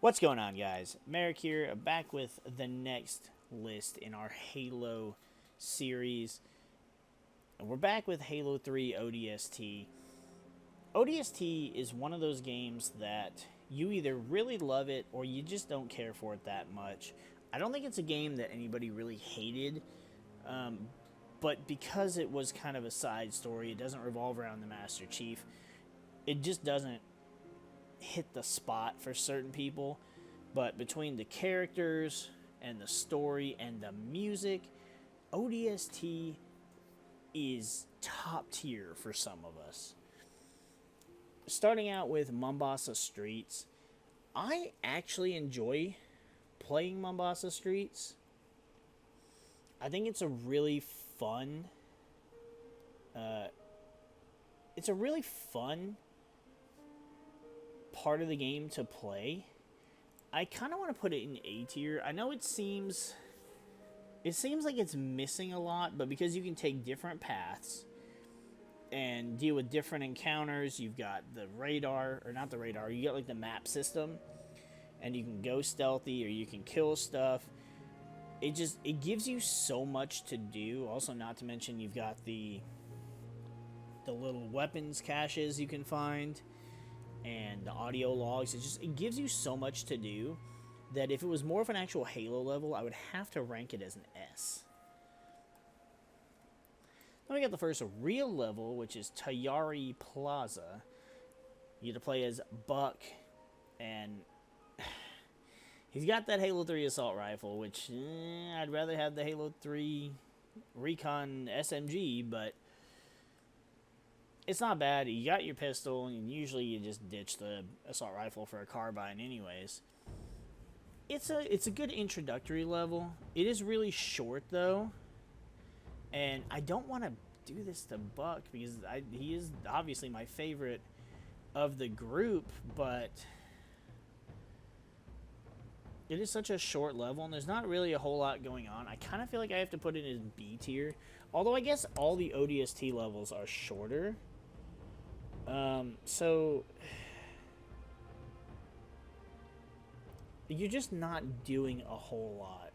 What's going on, guys? MariK here, back with the next list in our Halo series. And we're back with Halo 3 ODST. ODST is one of those games that you either really love it or you just don't care for it that much. I don't think it's a game that anybody really hated, but because it was kind of a side story, it doesn't revolve around the Master Chief, it just doesn't hit the spot for certain people. But between the characters and the story and the music, ODST is top tier for some of us. Starting out with Mombasa Streets, I actually enjoy playing Mombasa Streets. I think it's a really fun part of the game to play. I kind of want to put it in A tier. I know it seems like it's missing a lot, but because you can take different paths and deal with different encounters, you've got the radar, or not the radar, you get like the map system, and you can go stealthy or you can kill stuff. It gives you so much to do. Also, not to mention you've got the little weapons caches you can find and the audio logs. It gives you so much to do that if it was more of an actual Halo level, I would have to rank it as an S. Then we got the first real level, which is Tayari Plaza. You get to play as Buck, and he's got that Halo 3 assault rifle, which I'd rather have the Halo 3 Recon SMG, but it's not bad. You got your pistol, and usually you just ditch the assault rifle for a carbine anyways. It's a good introductory level. It is really short, though, and I don't want to do this to Buck because he is obviously my favorite of the group, but it is such a short level, and there's not really a whole lot going on. I kind of feel like I have to put it in B tier, although I guess all the ODST levels are shorter. So you're just not doing a whole lot.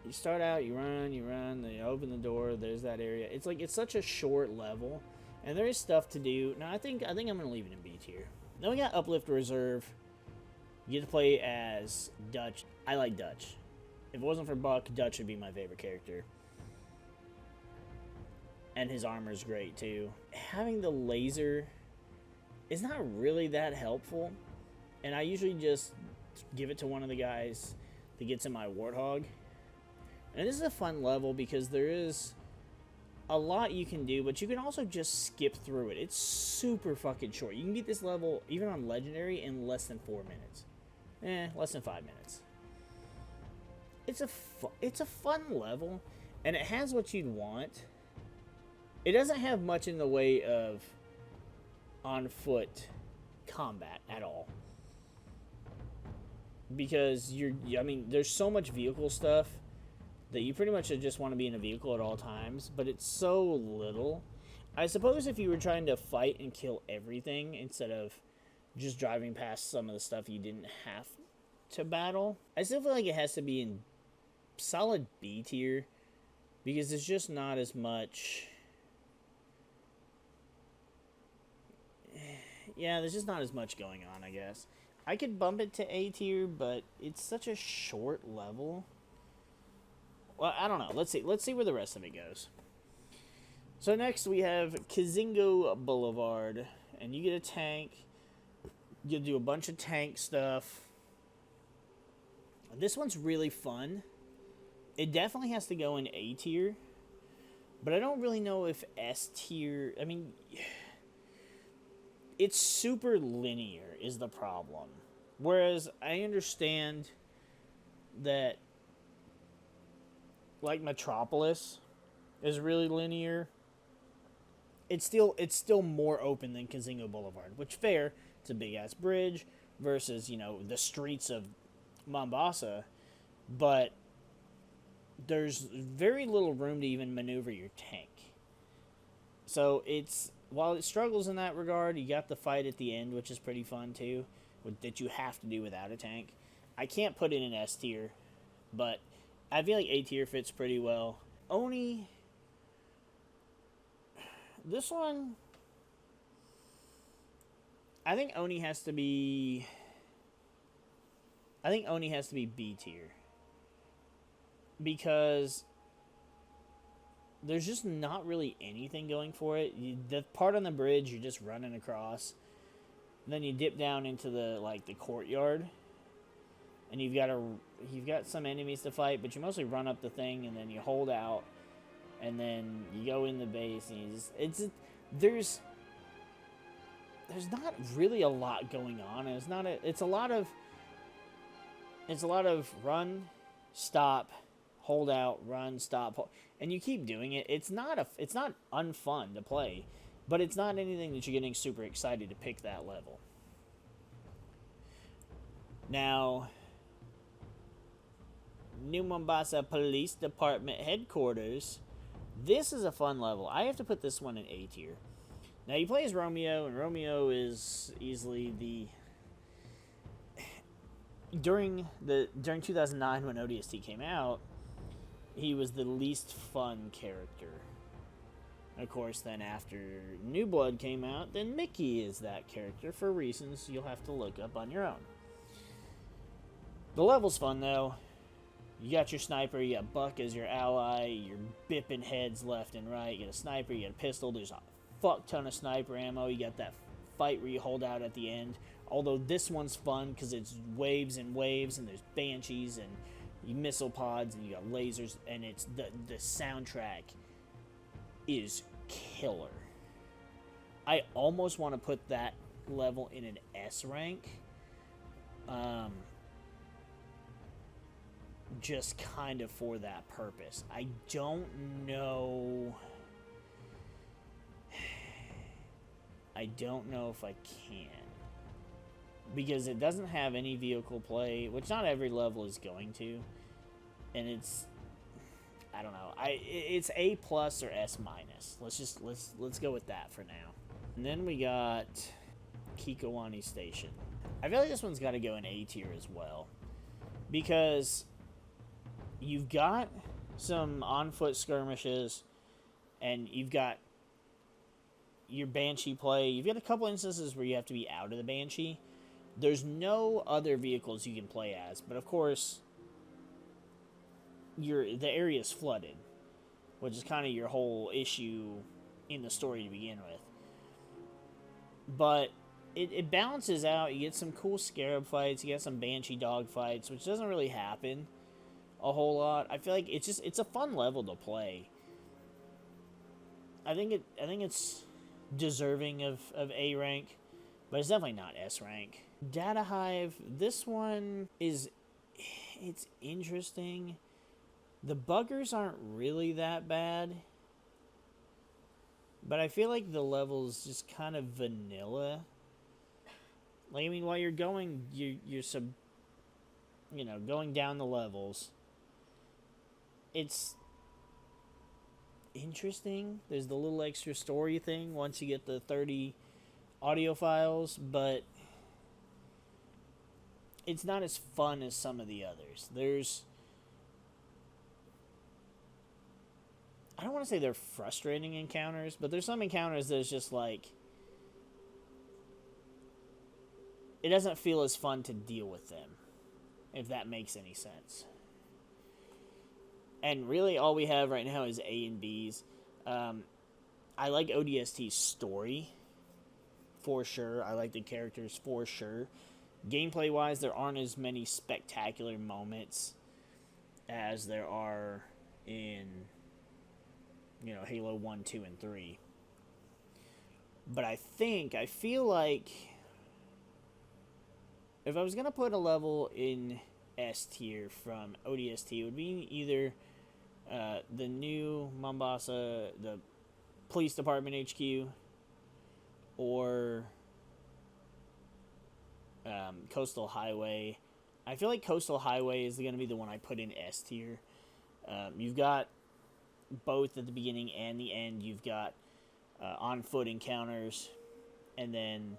You start out, you run, then you open the door, there's that area. It's such a short level, and there is stuff to do. Now I think I'm gonna leave it in B tier. Then we got Uplift Reserve. You get to play as Dutch. I like Dutch. If it wasn't for Buck, Dutch would be my favorite character. And his armor is great too. Having the laser is not really that helpful, and I usually just give it to one of the guys that gets in my Warthog. And this is a fun level because there is a lot you can do, but you can also just skip through it. It's super fucking short. You can beat this level, even on Legendary, in less than 4 minutes. Less than 5 minutes. It's a fun level, and it has what you'd want. It doesn't have much in the way of on-foot combat at all. Because there's so much vehicle stuff that you pretty much just want to be in a vehicle at all times, but it's so little. I suppose if you were trying to fight and kill everything instead of just driving past some of the stuff you didn't have to battle, I still feel like it has to be in solid B tier because there's just not as much. Yeah, there's just not as much going on, I guess. I could bump it to A tier, but it's such a short level. Well, I don't know. Let's see where the rest of it goes. So next we have Kizingo Boulevard, and you get a tank. You do a bunch of tank stuff. This one's really fun. It definitely has to go in A tier, but I don't really know if S tier. It's super linear is the problem. Whereas I understand that, like, Metropolis is really linear. It's still more open than Kizingo Boulevard, which fair. It's a big ass bridge versus the streets of Mombasa, but there's very little room to even maneuver your tank. So it's while it struggles in that regard, you got the fight at the end, which is pretty fun too, that you have to do without a tank. I can't put it in S tier, but I feel like A tier fits pretty well. Oni, this one, I think Oni has to be. I think Oni has to be B tier because there's just not really anything going for it. The part on the bridge, you're just running across. Then you dip down into the courtyard, and you've got some enemies to fight, but you mostly run up the thing, and then you hold out, and then you go in the base, and there's not really a lot going on. It's a lot of run, stop, hold out, run, stop, and you keep doing it. It's not unfun to play, but it's not anything that you're getting super excited to pick that level. Now, New Mombasa Police Department headquarters. This is a fun level. I have to put this one in A tier. Now, you play as Romeo, and Romeo is easily the... During 2009, when ODST came out, he was the least fun character. Of course, then after New Blood came out, then Mickey is that character for reasons you'll have to look up on your own. The level's fun, though. You got your sniper, you got Buck as your ally, you're bipping heads left and right, you got a sniper, you got a pistol, there's a fuck ton of sniper ammo, you got that fight where you hold out at the end. Although this one's fun because it's waves and waves, and there's banshees and you missile pods, and you got lasers, and it's the soundtrack is killer. I almost want to put that level in an S rank. Just kind of for that purpose. I don't know. I don't know if I can. Because it doesn't have any vehicle play, which not every level is going to. And it's, I don't know. It's A plus or S minus. Let's go with that for now. And then we got Kikowani Station. I feel like this one's got to go in A tier as well, because you've got some on-foot skirmishes, and you've got your Banshee play. You've got a couple instances where you have to be out of the Banshee. There's no other vehicles you can play as, but of course, the area is flooded, which is kind of your whole issue in the story to begin with. But it balances out. You get some cool Scarab fights. You get some Banshee dog fights, which doesn't really happen a whole lot. I feel like it's a fun level to play. I think it's deserving of A rank, but it's definitely not S rank. Data Hive, this one it's interesting. The buggers aren't really that bad, but I feel like the level's just kind of vanilla. Like, I mean, while you're going, going down the levels, it's interesting. There's the little extra story thing once you get the 30 audio files, but it's not as fun as some of the others. I don't want to say they're frustrating encounters, but there's some encounters that's just like, it doesn't feel as fun to deal with them, if that makes any sense. And really all we have right now is A and B's. I like ODST's story, for sure. I like the characters, for sure. Gameplay-wise, there aren't as many spectacular moments as there are in, Halo 1, 2, and 3. But I feel like if I was going to put a level in S tier from ODST, it would be either the new Mombasa, the police department HQ, or Coastal Highway. I feel like Coastal Highway is going to be the one I put in S tier. You've got both at the beginning and the end. You've got on-foot encounters, and then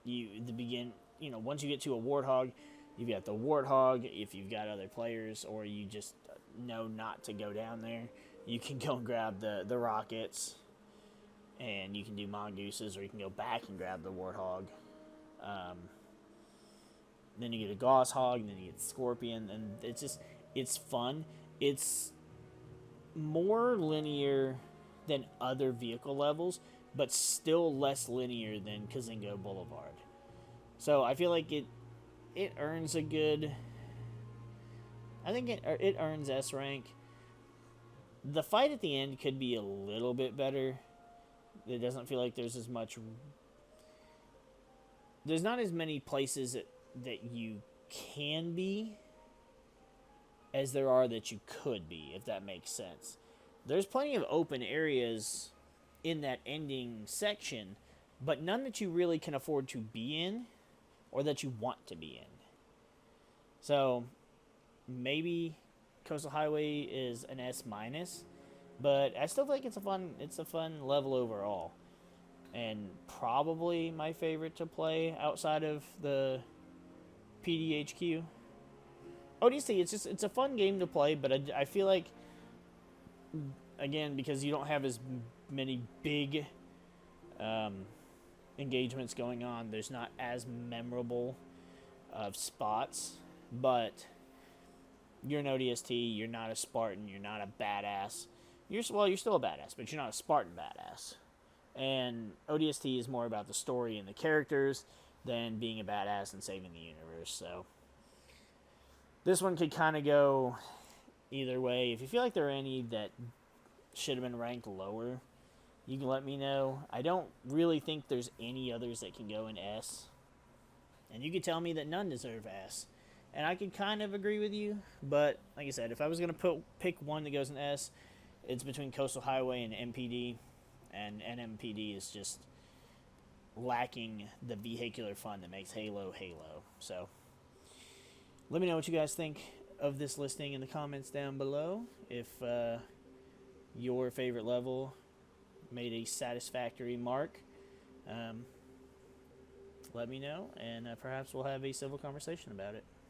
once you get to a warthog, you've got the warthog. If you've got other players, or you just know not to go down there, you can go and grab the rockets, and you can do mongooses, or you can go back and grab the warthog. Then you get a gauss hog, and then you get scorpion, and it's fun. It's more linear than other vehicle levels, but still less linear than Kazingo Boulevard. So I feel like it earns a good. I think it earns S rank. The fight at the end could be a little bit better. It doesn't feel like there's as much. There's not as many places that you can be as there are that you could be, if that makes sense. There's plenty of open areas in that ending section, but none that you really can afford to be in or that you want to be in. So maybe Coastal Highway is an S-, but I still think it's a fun level overall. And probably my favorite to play outside of the PDHQ. ODST, it's a fun game to play, but I feel like, again, because you don't have as many big engagements going on, there's not as memorable of spots. But you're an ODST, you're not a Spartan, you're not a badass. You're still a badass, but you're not a Spartan badass. And ODST is more about the story and the characters than being a badass and saving the universe. So this one could kind of go either way. If you feel like there are any that should have been ranked lower, you can let me know. I don't really think there's any others that can go in S. And you could tell me that none deserve S. And I could kind of agree with you. But like I said, if I was going to pick one that goes in S, it's between Coastal Highway and MPD. And NMPD is just lacking the vehicular fun that makes Halo Halo. So let me know what you guys think of this listing in the comments down below. If your favorite level made a satisfactory mark, let me know, and perhaps we'll have a civil conversation about it.